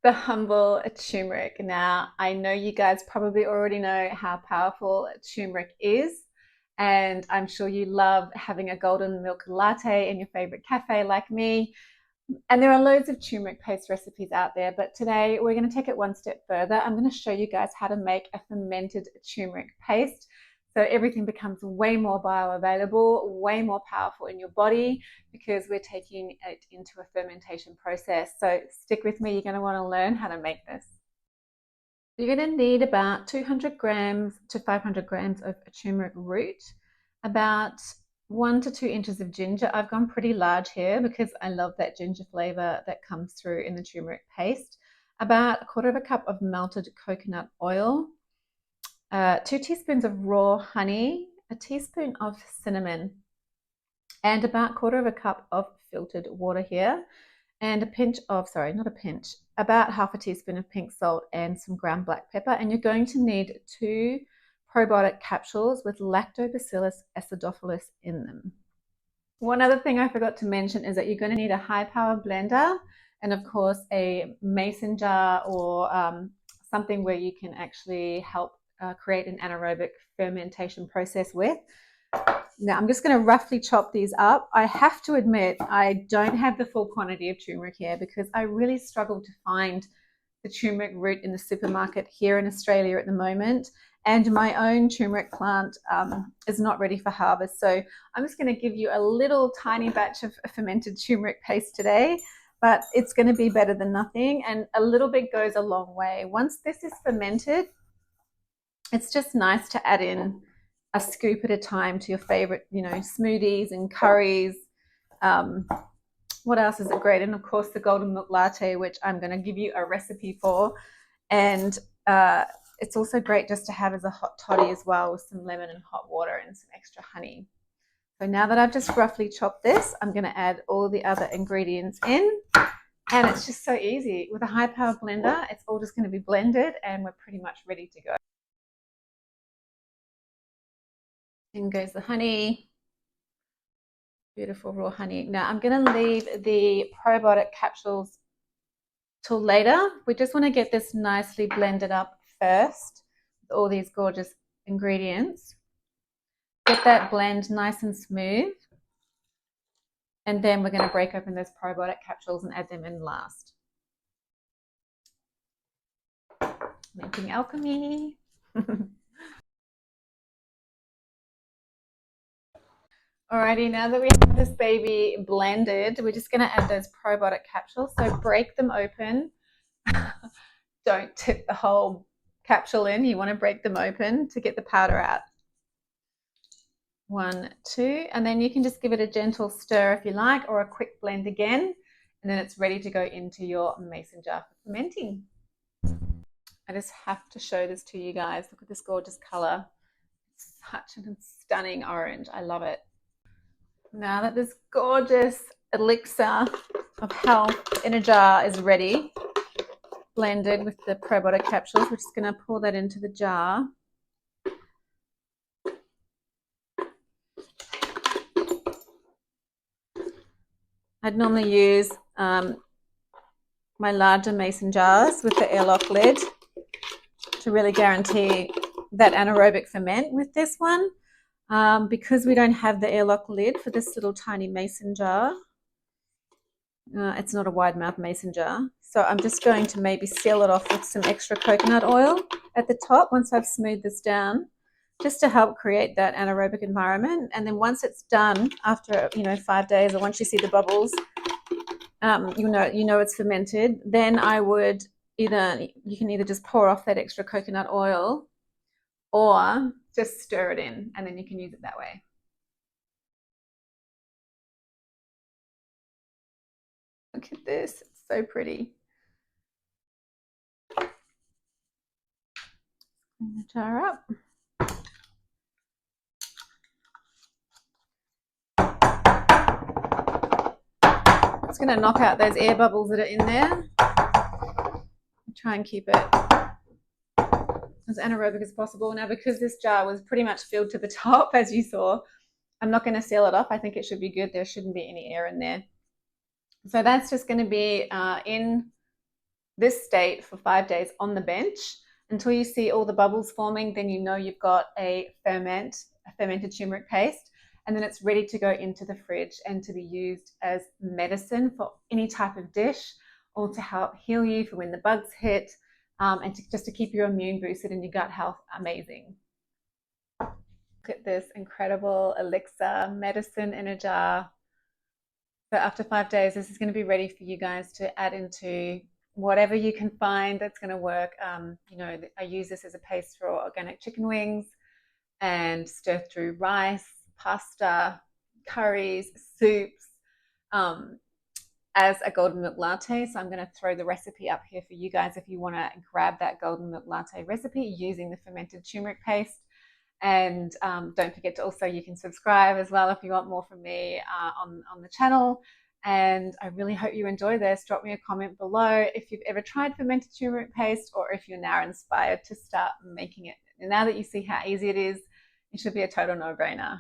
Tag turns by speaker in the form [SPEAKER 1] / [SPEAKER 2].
[SPEAKER 1] the humble turmeric. Now, I know you guys probably already know how powerful turmeric is, and I'm sure you love having a golden milk latte in your favorite cafe like me. And there are loads of turmeric paste recipes out there, but today we're going to take it one step further. I'm going to show you guys how to make a fermented turmeric paste. So everything becomes way more bioavailable, way more powerful in your body because we're taking it into a fermentation process. So stick with me, you're going to want to learn how to make this. You're going to need about 200 grams to 500 grams of turmeric root, about 1 to 2 inches of ginger. I've gone pretty large here because I love that ginger flavor that comes through in the turmeric paste. About 1/4 cup of melted coconut oil, 2 teaspoons of raw honey, a teaspoon of cinnamon, and about 1/4 cup of filtered water here, and a pinch of, sorry, not a pinch, about half a teaspoon of pink salt and some ground black pepper. And you're going to need 2 probiotic capsules with Lactobacillus acidophilus in them. One other thing I forgot to mention is that you're going to need a high power blender and of course a mason jar or something where you can actually help create an anaerobic fermentation process with. Now I'm just going to roughly chop these up. I have to admit I don't have the full quantity of turmeric here because I really struggle to find the turmeric root in the supermarket here in Australia at the moment. And my own turmeric plant is not ready for harvest. So I'm just going to give you a little tiny batch of fermented turmeric paste today, but it's going to be better than nothing. And a little bit goes a long way. Once this is fermented, it's just nice to add in a scoop at a time to your favorite, smoothies and curries. What else is it great? And of course the golden milk latte, which I'm going to give you a recipe for. And it's also great just to have as a hot toddy as well, with some lemon and hot water and some extra honey. So now that I've just roughly chopped this, I'm going to add all the other ingredients in. And it's just so easy. With a high power blender, it's all just going to be blended and we're pretty much ready to go. In goes the honey. Beautiful raw honey. Now I'm going to leave the probiotic capsules till later. We just want to get this nicely blended up first with all these gorgeous ingredients. Get that blend nice and smooth. And then we're going to break open those probiotic capsules and add them in last. Making alchemy. Alrighty, now that we have this baby blended, we're just going to add those probiotic capsules. So break them open. Don't tip the whole capsule in. You want to break them open to get the powder out. 1, 2, and then you can just give it a gentle stir if you like, or a quick blend again, and then it's ready to go into your mason jar for fermenting. I just have to show this to you guys. Look at this gorgeous color. It's such a stunning orange. I love it. Now that this gorgeous elixir of health in a jar is ready, blended with the probiotic capsules, we're just going to pour that into the jar. I'd normally use my larger mason jars with the airlock lid to really guarantee that anaerobic ferment. With this one, because we don't have the airlock lid for this little tiny mason jar, it's not a wide mouth mason jar, so I'm just going to maybe seal it off with some extra coconut oil at the top once I've smoothed this down, just to help create that anaerobic environment. And then once it's done, after 5 days, or once you see the bubbles, you know it's fermented. Then I would you can either just pour off that extra coconut oil or just stir it in, and then you can use it that way. Look at this, it's so pretty. Clean the jar up. It's going to knock out those air bubbles that are in there. Try and keep it as anaerobic as possible. Now, because this jar was pretty much filled to the top, as you saw, I'm not going to seal it off. I think it should be good. There shouldn't be any air in there. So that's just going to be in this state for 5 days on the bench until you see all the bubbles forming. Then you know you've got a fermented turmeric paste, and then it's ready to go into the fridge and to be used as medicine for any type of dish, or to help heal you for when the bugs hit, and just to keep your immune boosted and your gut health amazing. Look at this incredible elixir medicine in a jar. So after 5 days, this is going to be ready for you guys to add into whatever you can find that's going to work. I use this as a paste for organic chicken wings, and stir through rice, pasta, curries, soups, as a golden milk latte. So I'm going to throw the recipe up here for you guys if you want to grab that golden milk latte recipe using the fermented turmeric paste. And don't forget to also, you can subscribe as well if you want more from me on the channel. And I really hope you enjoy this. Drop me a comment below if you've ever tried fermented turmeric paste, or if you're now inspired to start making it. And now that you see how easy it is, it should be a total no-brainer.